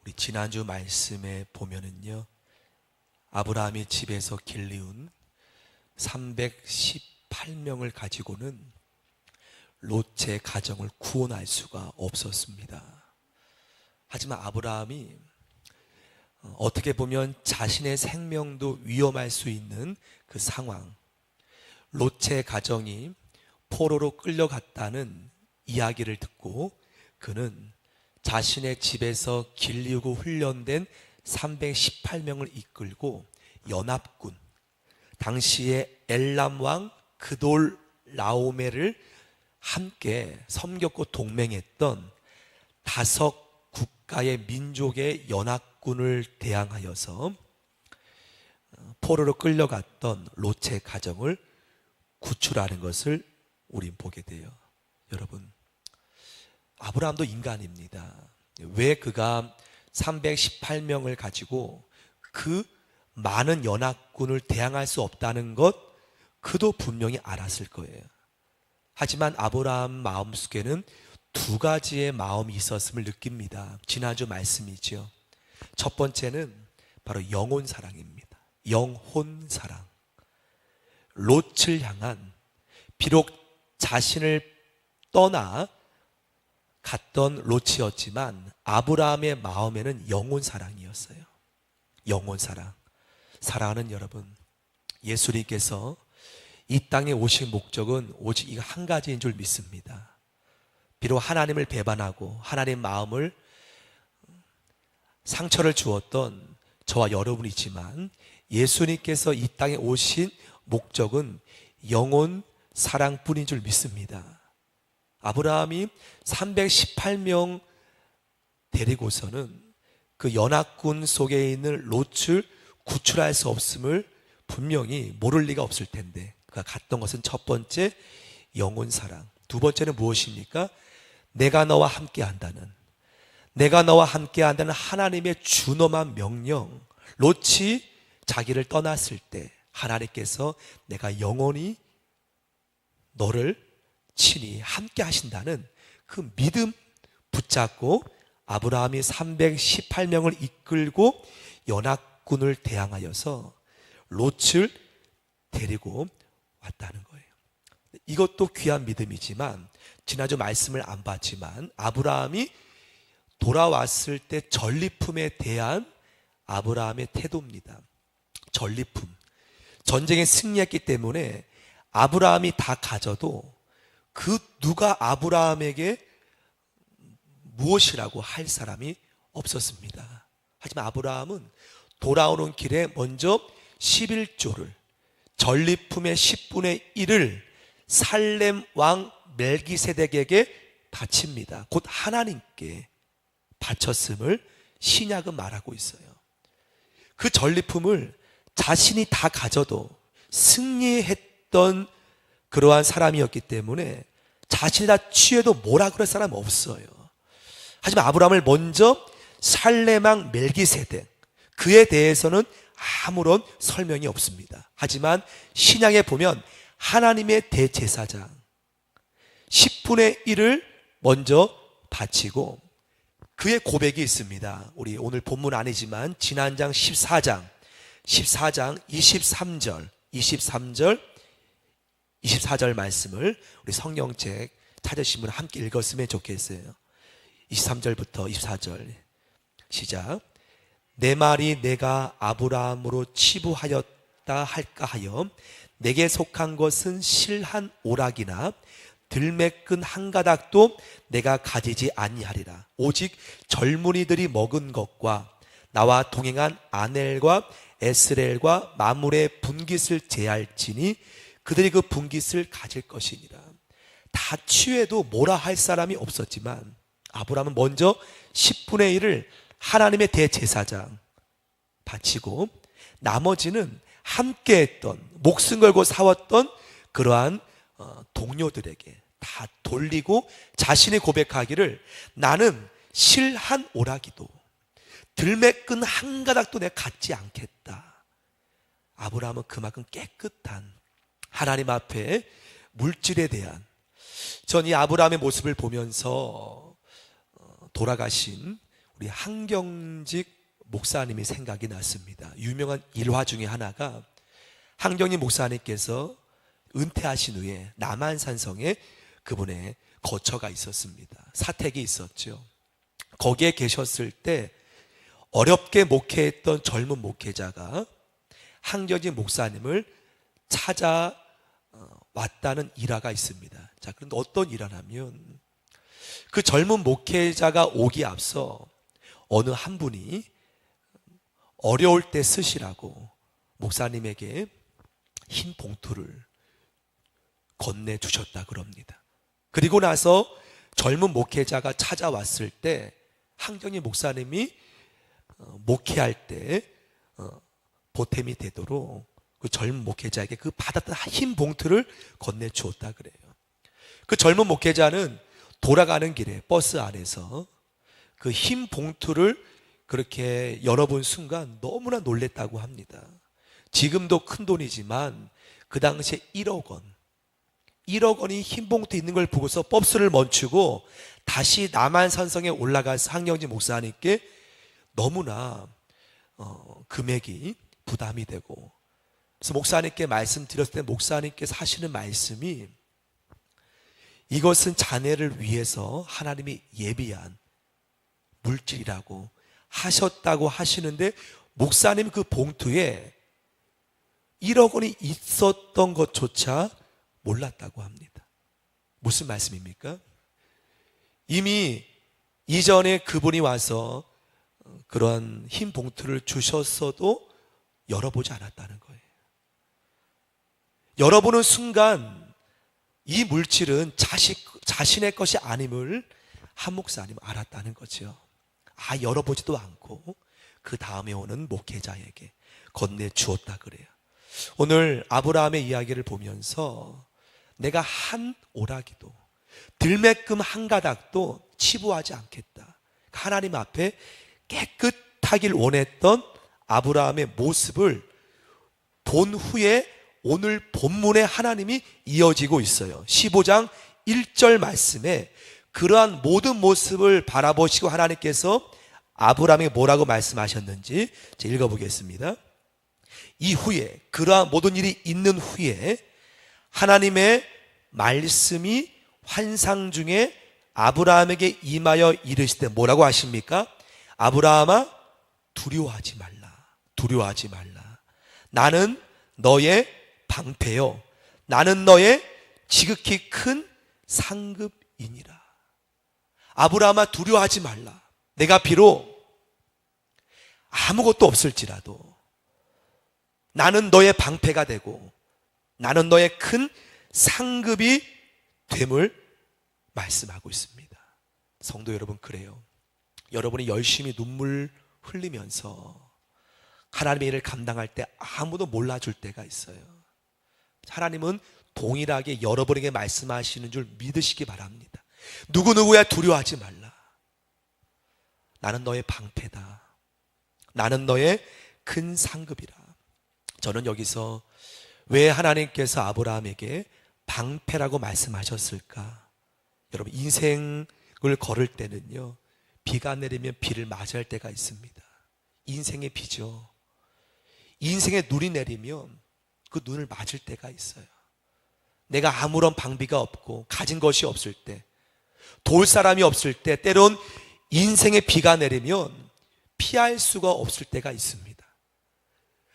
우리 지난주 말씀에 보면은요, 아브라함이 집에서 길리운 318명을 가지고는 롯의 가정을 구원할 수가 없었습니다. 하지만 아브라함이 어떻게 보면 자신의 생명도 위험할 수 있는 그 상황, 롯의 가정이 포로로 끌려갔다는 이야기를 듣고 그는 자신의 집에서 길리우고 훈련된 318명을 이끌고 연합군, 당시에 엘람 왕 그돌 라오메를 함께 섬겼고 동맹했던 5국가의 민족의 연합군을 대항하여서 포로로 끌려갔던 롯의 가정을 구출하는 것을 우린 보게 돼요. 여러분, 아브라함도 인간입니다. 왜 그가 318명을 가지고 그 많은 연합군을 대항할 수 없다는 것, 그도 분명히 알았을 거예요. 하지만 아브라함 마음속에는 2가지의 마음이 있었음을 느낍니다. 지난주 말씀이죠. 첫 번째는 바로 영혼 사랑입니다. 영혼 사랑. 롯을 향한, 비록 자신을 떠나 갔던 롯이었지만 아브라함의 마음에는 영혼 사랑이었어요. 영혼 사랑. 사랑하는 여러분, 예수님께서 이 땅에 오신 목적은 오직 이 한 가지인 줄 믿습니다. 비록 하나님을 배반하고 하나님 마음을 상처를 주었던 저와 여러분이지만 예수님께서 이 땅에 오신 목적은 영혼 사랑뿐인 줄 믿습니다. 아브라함이 318명 데리고서는 그 연합군 속에 있는 롯을 구출할 수 없음을 분명히 모를 리가 없을 텐데, 그가 갔던 것은 첫 번째 영혼 사랑, 두 번째는 무엇입니까? 내가 너와 함께 한다는, 내가 너와 함께 한다는 하나님의 준엄한 명령. 롯이 자기를 떠났을 때 하나님께서 내가 영원히 너를 친히 함께 하신다는 그 믿음 붙잡고 아브라함이 318명을 이끌고 연합군을 대항하여서 롯을 데리고 왔다는 거예요. 이것도 귀한 믿음이지만, 지난주 말씀을 안 봤지만 아브라함이 돌아왔을 때 전리품에 대한 아브라함의 태도입니다. 전리품. 전쟁에 승리했기 때문에 아브라함이 다 가져도 그 누가 아브라함에게 무엇이라고 할 사람이 없었습니다. 하지만 아브라함은 돌아오는 길에 먼저 11조를, 전리품의 10분의 1을 살렘 왕 멜기세덱에게 바칩니다. 곧 하나님께 바쳤음을 신약은 말하고 있어요. 그 전리품을 자신이 다 가져도 승리했던 그러한 사람이었기 때문에 자신이 다 취해도 뭐라 그럴 사람 없어요. 하지만 아브라함을 먼저 살렘 왕 멜기세덱, 그에 대해서는 아무런 설명이 없습니다. 하지만 신약에 보면 하나님의 대제사장 10분의 1을 먼저 바치고 그의 고백이 있습니다. 우리 오늘 본문 아니지만 지난 장 14장 23절 24절 말씀을 우리 성경책 찾으신 분 함께 읽었으면 좋겠어요. 23절부터 24절 시작. 내 말이 내가 아브라함으로 치부하였다 할까 하여 내게 속한 것은 실한 오락이나 들매끈 한 가닥도 내가 가지지 아니하리라. 오직 젊은이들이 먹은 것과 나와 동행한 아넬과 에스렐과 마물의 분깃을 제할지니 그들이 그 분깃을 가질 것이니라. 다 취해도 뭐라 할 사람이 없었지만 아브라함은 먼저 10분의 1을 하나님의 대제사장 바치고 나머지는 함께했던, 목숨 걸고 싸웠던 그러한 동료들에게 다 돌리고 자신이 고백하기를 나는 실 한 오라기도 들매끈 한 가닥도 내가 갖지 않겠다. 아브라함은 그만큼 깨끗한 하나님 앞에 물질에 대한, 전 이 아브라함의 모습을 보면서 돌아가신 우리 한경직 목사님이 생각이 났습니다. 유명한 일화 중에 하나가 한경직 목사님께서 은퇴하신 후에 남한산성에 그분의 거처가 있었습니다. 사택이 있었죠. 거기에 계셨을 때 어렵게 목회했던 젊은 목회자가 한경직 목사님을 찾아왔다는 일화가 있습니다. 자, 그런데 어떤 일화냐면 그 젊은 목회자가 오기 앞서 어느 한 분이 어려울 때 쓰시라고 목사님에게 흰 봉투를 건네주셨다 그럽니다. 그리고 나서 젊은 목회자가 찾아왔을 때 한경직 목사님이 목회할 때 보탬이 되도록 그 젊은 목회자에게 그 받았던 흰 봉투를 건네주었다 그래요. 그 젊은 목회자는 돌아가는 길에 버스 안에서 그 흰 봉투를 그렇게 열어본 순간 너무나 놀랬다고 합니다. 지금도 큰 돈이지만 그 당시에 1억 원이 흰 봉투에 있는 걸 보고서 버스를 멈추고 다시 남한산성에 올라가서 한경직 목사님께 너무나 금액이 부담이 되고, 그래서 목사님께 말씀드렸을 때 목사님께서 하시는 말씀이 이것은 자네를 위해서 하나님이 예비한 물질이라고 하셨다고 하시는데, 목사님 그 봉투에 1억 원이 있었던 것조차 몰랐다고 합니다. 무슨 말씀입니까? 이미 이전에 그분이 와서 그런 흰 봉투를 주셨어도 열어보지 않았다는 거예요. 열어보는 순간 이 물질은 자신의 것이 아님을 한 목사님 알았다는 거죠. 열어보지도 않고 그 다음에 오는 목회자에게 건네주었다 그래요. 오늘 아브라함의 이야기를 보면서 내가 한 오라기도 들매끔 한 가닥도 치부하지 않겠다, 하나님 앞에 깨끗하길 원했던 아브라함의 모습을 본 후에 오늘 본문에 하나님이 이어지고 있어요. 15장 1절 말씀에 그러한 모든 모습을 바라보시고 하나님께서 아브라함에게 뭐라고 말씀하셨는지 제가 읽어보겠습니다. 이후에, 그러한 모든 일이 있는 후에 하나님의 말씀이 환상 중에 아브라함에게 임하여 이르시되 뭐라고 하십니까? 아브라함아, 두려워하지 말라. 나는 너의 방패요, 나는 너의 지극히 큰 상급이니라. 아브라함아, 두려워하지 말라. 내가 비록 아무것도 없을지라도 나는 너의 방패가 되고 나는 너의 큰 상급이 됨을 말씀하고 있습니다. 성도 여러분, 그래요. 여러분이 열심히 눈물 흘리면서 하나님의 일을 감당할 때 아무도 몰라줄 때가 있어요. 하나님은 동일하게 여러분에게 말씀하시는 줄 믿으시기 바랍니다. 누구누구야 두려워하지 말라. 나는 너의 방패다. 나는 너의 큰 상급이라. 저는 여기서 왜 하나님께서 아브라함에게 방패라고 말씀하셨을까? 여러분, 인생을 걸을 때는요, 비가 내리면 비를 맞이할 때가 있습니다. 인생의 비죠. 인생의 눈이 내리면 그 눈을 맞을 때가 있어요. 내가 아무런 방비가 없고 가진 것이 없을 때, 도울 사람이 없을 때, 때론 인생의 비가 내리면 피할 수가 없을 때가 있습니다.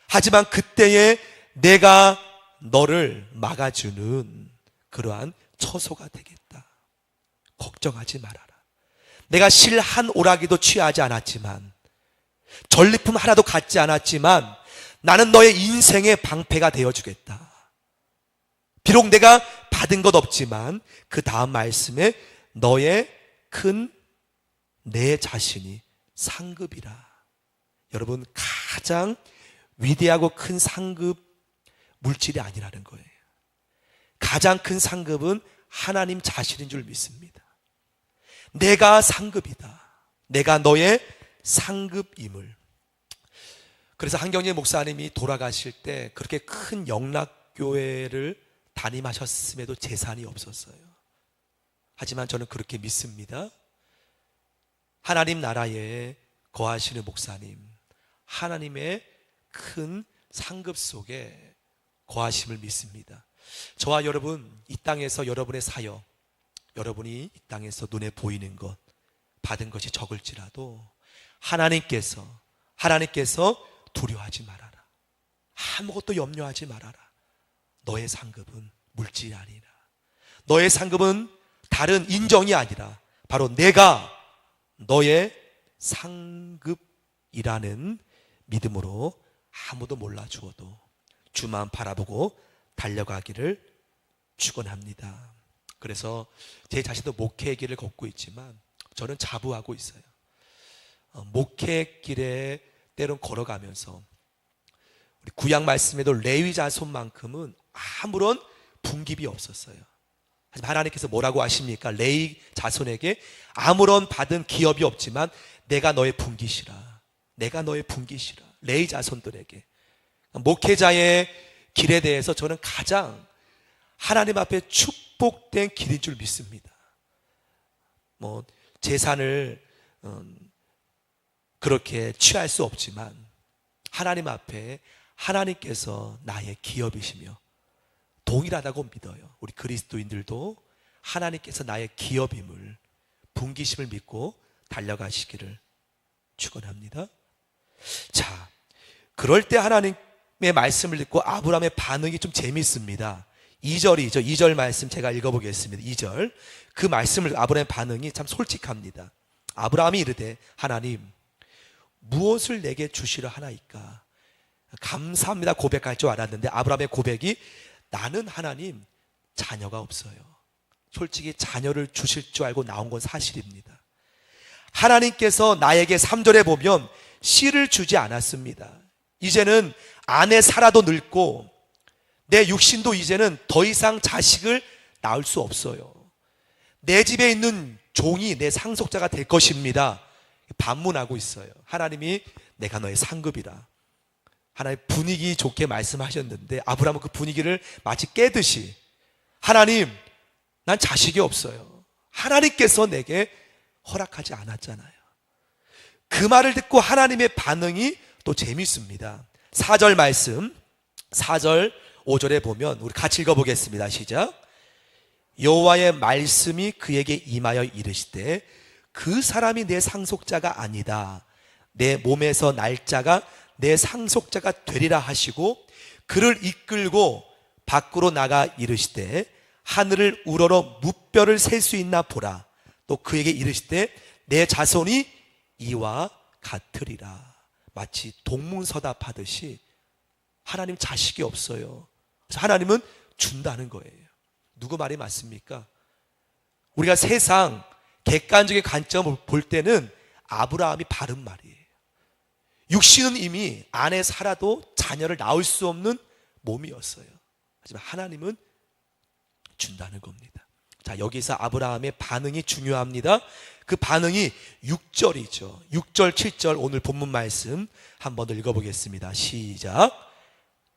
하지만 그때에 내가 너를 막아주는 그러한 처소가 되겠다. 걱정하지 말아라. 내가 실 한 오라기도 취하지 않았지만, 전리품 하나도 갖지 않았지만 나는 너의 인생의 방패가 되어주겠다. 비록 내가 받은 것 없지만 그 다음 말씀에 너의 큰 내 자신이 상급이라. 여러분, 가장 위대하고 큰 상급 물질이 아니라는 거예요. 가장 큰 상급은 하나님 자신인 줄 믿습니다. 내가 상급이다. 내가 너의 상급임을. 그래서 한경직 목사님이 돌아가실 때 그렇게 큰 영락교회를 담임하셨음에도 재산이 없었어요. 하지만 저는 그렇게 믿습니다. 하나님 나라에 거하시는 목사님, 하나님의 큰 상급 속에 거하심을 믿습니다. 저와 여러분, 이 땅에서 여러분의 사역, 여러분이 이 땅에서 눈에 보이는 것 받은 것이 적을지라도 하나님께서 두려워하지 말아라. 아무것도 염려하지 말아라. 너의 상급은 물질이 아니라, 너의 상급은 다른 인정이 아니라 바로 내가 너의 상급이라는 믿음으로 아무도 몰라주어도 주만 바라보고 달려가기를 축원합니다. 그래서 제 자신도 목회의 길을 걷고 있지만 저는 자부하고 있어요. 목회 길에 때론 걸어가면서 우리 구약 말씀에도 레위 자손만큼은 아무런 분깁이 없었어요. 하지만 하나님께서 뭐라고 하십니까? 레위 자손에게 아무런 받은 기업이 없지만 내가 너의 분깃이라. 내가 너의 분깃이라. 레위 자손들에게. 목회자의 길에 대해서 저는 가장 하나님 앞에 축복된 길인 줄 믿습니다. 재산을 그렇게 취할 수 없지만 하나님 앞에 하나님께서 나의 기업이시며 동일하다고 믿어요. 우리 그리스도인들도 하나님께서 나의 기업임을, 분기심을 믿고 달려가시기를 축원합니다. 자, 그럴 때 하나님의 말씀을 듣고 아브라함의 반응이 좀 재미있습니다. 2절이죠. 2절 말씀 제가 읽어보겠습니다. 2절. 그 말씀을 아브라함의 반응이 참 솔직합니다. 아브라함이 이르되 하나님 무엇을 내게 주시려 하나이까? 감사합니다 고백할 줄 알았는데 아브라함의 고백이 나는 하나님 자녀가 없어요. 솔직히 자녀를 주실 줄 알고 나온 건 사실입니다. 하나님께서 나에게 3절에 보면 씨를 주지 않았습니다. 이제는 아내 사라도 늙고 내 육신도 이제는 더 이상 자식을 낳을 수 없어요. 내 집에 있는 종이 내 상속자가 될 것입니다. 반문하고 있어요. 하나님이 내가 너의 상급이라. 하나님 분위기 좋게 말씀하셨는데 아브라함은 그 분위기를 마치 깨듯이 하나님 난 자식이 없어요. 하나님께서 내게 허락하지 않았잖아요. 그 말을 듣고 하나님의 반응이 또 재밌습니다. 4절 말씀 4절 5절에 보면 우리 같이 읽어보겠습니다. 시작. 여호와의 말씀이 그에게 임하여 이르시되 그 사람이 내 상속자가 아니다. 내 몸에서 날짜가 내 상속자가 되리라 하시고 그를 이끌고 밖으로 나가 이르시되 하늘을 우러러 무뼈를 셀 수 있나 보라. 또 그에게 이르시되 내 자손이 이와 같으리라. 마치 동문서답하듯이 하나님 자식이 없어요. 그래서 하나님은 준다는 거예요. 누구 말이 맞습니까? 우리가 세상 객관적인 관점을 볼 때는 아브라함이 바른 말이에요. 육신은 이미 아내 살아도 자녀를 낳을 수 없는 몸이었어요. 하지만 하나님은 준다는 겁니다. 자, 여기서 아브라함의 반응이 중요합니다. 그 반응이 6절이죠. 6절, 7절 오늘 본문 말씀 한 번 더 읽어보겠습니다. 시작.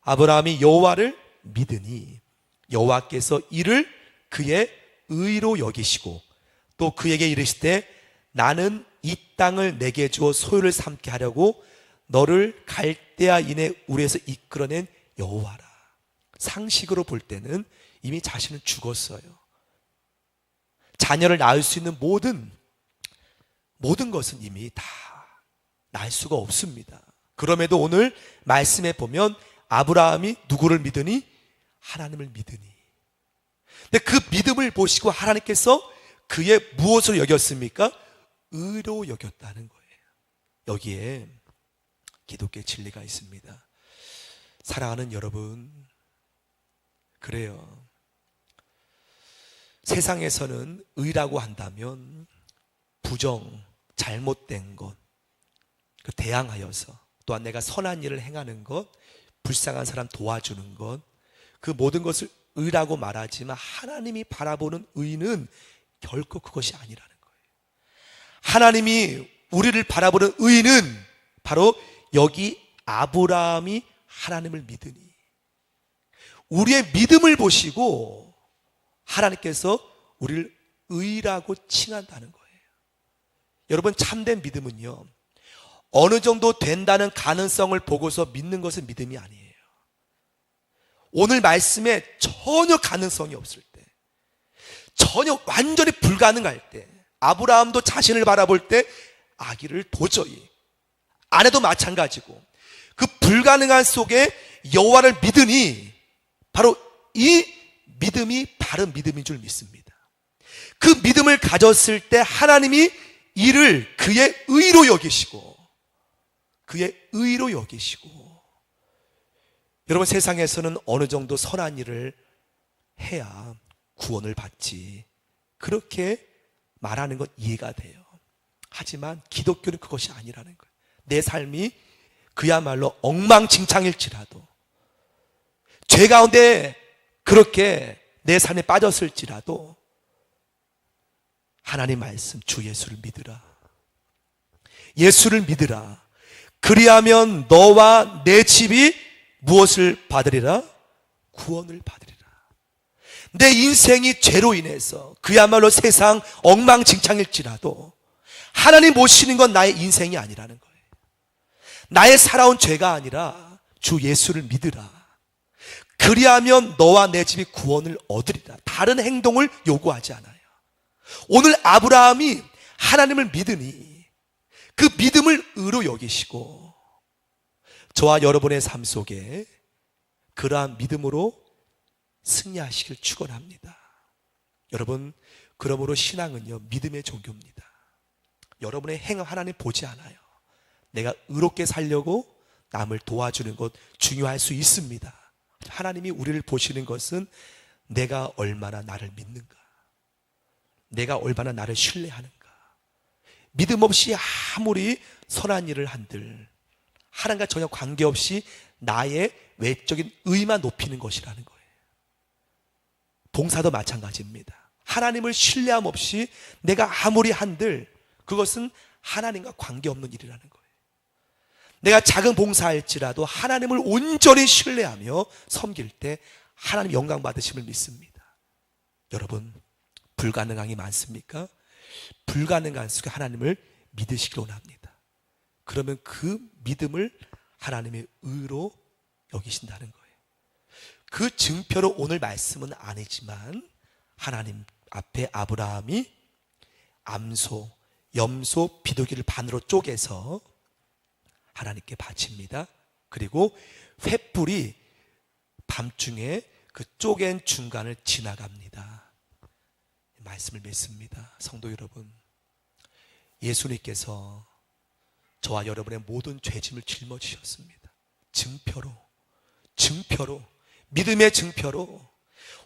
아브라함이 여호와를 믿으니 여호와께서 이를 그의 의로 여기시고 또 그에게 이르시되 나는 이 땅을 내게 주어 소유를 삼게 하려고 너를 갈대아인의 우리에서 이끌어낸 여호와라. 상식으로 볼 때는 이미 자신은 죽었어요. 자녀를 낳을 수 있는 모든 것은 이미 다 낳을 수가 없습니다. 그럼에도 오늘 말씀에 보면 아브라함이 누구를 믿으니? 하나님을 믿으니. 근데 그 믿음을 보시고 하나님께서 그의 무엇을 여겼습니까? 의로 여겼다는 거예요. 여기에 기독교의 진리가 있습니다. 사랑하는 여러분, 그래요. 세상에서는 의라고 한다면 부정, 잘못된 것, 그 대항하여서 또한 내가 선한 일을 행하는 것, 불쌍한 사람 도와주는 것, 그 모든 것을 의라고 말하지만 하나님이 바라보는 의는 결코 그것이 아니라는 거예요. 하나님이 우리를 바라보는 의는 바로 여기 아브라함이 하나님을 믿으니 우리의 믿음을 보시고 하나님께서 우리를 의라고 칭한다는 거예요. 여러분, 참된 믿음은요, 어느 정도 된다는 가능성을 보고서 믿는 것은 믿음이 아니에요. 오늘 말씀에 전혀 가능성이 없을 때, 전혀 완전히 불가능할 때, 아브라함도 자신을 바라볼 때 아기를 도저히, 아내도 마찬가지고 그 불가능한 속에 여호와를 믿으니 바로 이 믿음이 바른 믿음인 줄 믿습니다. 그 믿음을 가졌을 때 하나님이 이를 그의 의로 여기시고, 그의 의로 여기시고, 여러분, 세상에서는 어느 정도 선한 일을 해야 구원을 받지, 그렇게 말하는 건 이해가 돼요. 하지만 기독교는 그것이 아니라는 거예요. 내 삶이 그야말로 엉망진창일지라도, 죄 가운데 그렇게 내 삶에 빠졌을지라도 하나님 말씀, 주 예수를 믿으라, 예수를 믿으라. 그리하면 너와 내 집이 무엇을 받으리라? 구원을 받으리라. 내 인생이 죄로 인해서 그야말로 세상 엉망진창일지라도 하나님 모시는 건 나의 인생이 아니라는 거예요. 나의 살아온 죄가 아니라 주 예수를 믿으라. 그리하면 너와 내 집이 구원을 얻으리라. 다른 행동을 요구하지 않아요. 오늘 아브라함이 하나님을 믿으니 그 믿음을 의로 여기시고, 저와 여러분의 삶 속에 그러한 믿음으로 승리하시길 축원합니다. 여러분, 그러므로 신앙은요, 믿음의 종교입니다. 여러분의 행함 하나님 보지 않아요. 내가 의롭게 살려고 남을 도와주는 것 중요할 수 있습니다. 하나님이 우리를 보시는 것은 내가 얼마나 나를 믿는가, 내가 얼마나 나를 신뢰하는가. 믿음 없이 아무리 선한 일을 한들 하나님과 전혀 관계없이 나의 외적인 의만 높이는 것이라는 거예요. 봉사도 마찬가지입니다. 하나님을 신뢰함 없이 내가 아무리 한들 그것은 하나님과 관계없는 일이라는 거예요. 내가 작은 봉사할지라도 하나님을 온전히 신뢰하며 섬길 때 하나님 영광 받으심을 믿습니다. 여러분, 불가능함이 많습니까? 불가능한 속에 하나님을 믿으시길 원합니다. 그러면 그 믿음을 하나님의 의로 여기신다는 거예요. 그 증표로 오늘 말씀은 아니지만 하나님 앞에 아브라함이 암소, 염소, 비둘기를 반으로 쪼개서 하나님께 바칩니다. 그리고 횃불이 밤중에 그 쪼갠 중간을 지나갑니다. 말씀을 믿습니다. 성도 여러분, 예수님께서 저와 여러분의 모든 죄짐을 짊어지셨습니다. 증표로, 믿음의 증표로.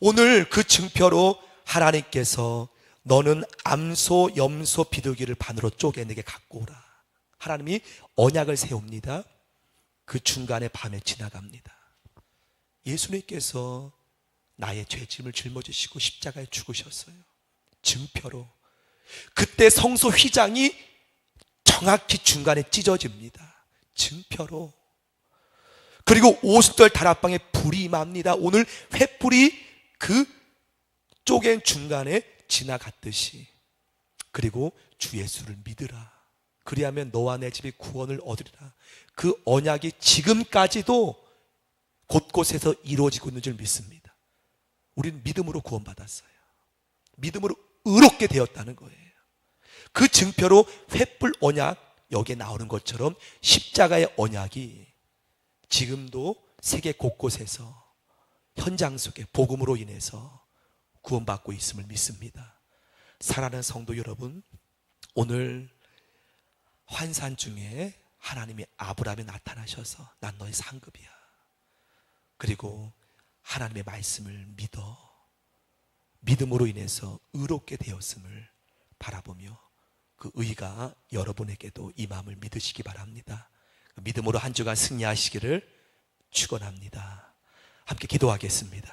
오늘 그 증표로 하나님께서 너는 암소, 염소, 비둘기를 반으로 쪼개 내게 갖고 오라. 하나님이 언약을 세웁니다. 그 중간에 밤에 지나갑니다. 예수님께서 나의 죄짐을 짊어지시고 십자가에 죽으셨어요. 증표로. 그때 성소 휘장이 정확히 중간에 찢어집니다. 증표로. 그리고 오순절 다락방에 불이 임합니다. 오늘 횃불이 그 쪼갠 중간에 지나갔듯이. 그리고 주 예수를 믿으라. 그리하면 너와 내 집이 구원을 얻으리라. 그 언약이 지금까지도 곳곳에서 이루어지고 있는 줄 믿습니다. 우리는 믿음으로 구원받았어요. 믿음으로 의롭게 되었다는 거예요. 그 증표로 횃불 언약, 여기에 나오는 것처럼 십자가의 언약이 지금도 세계 곳곳에서 현장 속에 복음으로 인해서 구원받고 있음을 믿습니다. 사랑하는 성도 여러분, 오늘 환산 중에 하나님이 아브라함에 나타나셔서 난 너의 상급이야. 그리고 하나님의 말씀을 믿음으로 인해서 의롭게 되었음을 바라보며 그 의가 여러분에게도 임함을 믿으시기 바랍니다. 믿음으로 한 주간 승리하시기를 축원합니다. 함께 기도하겠습니다.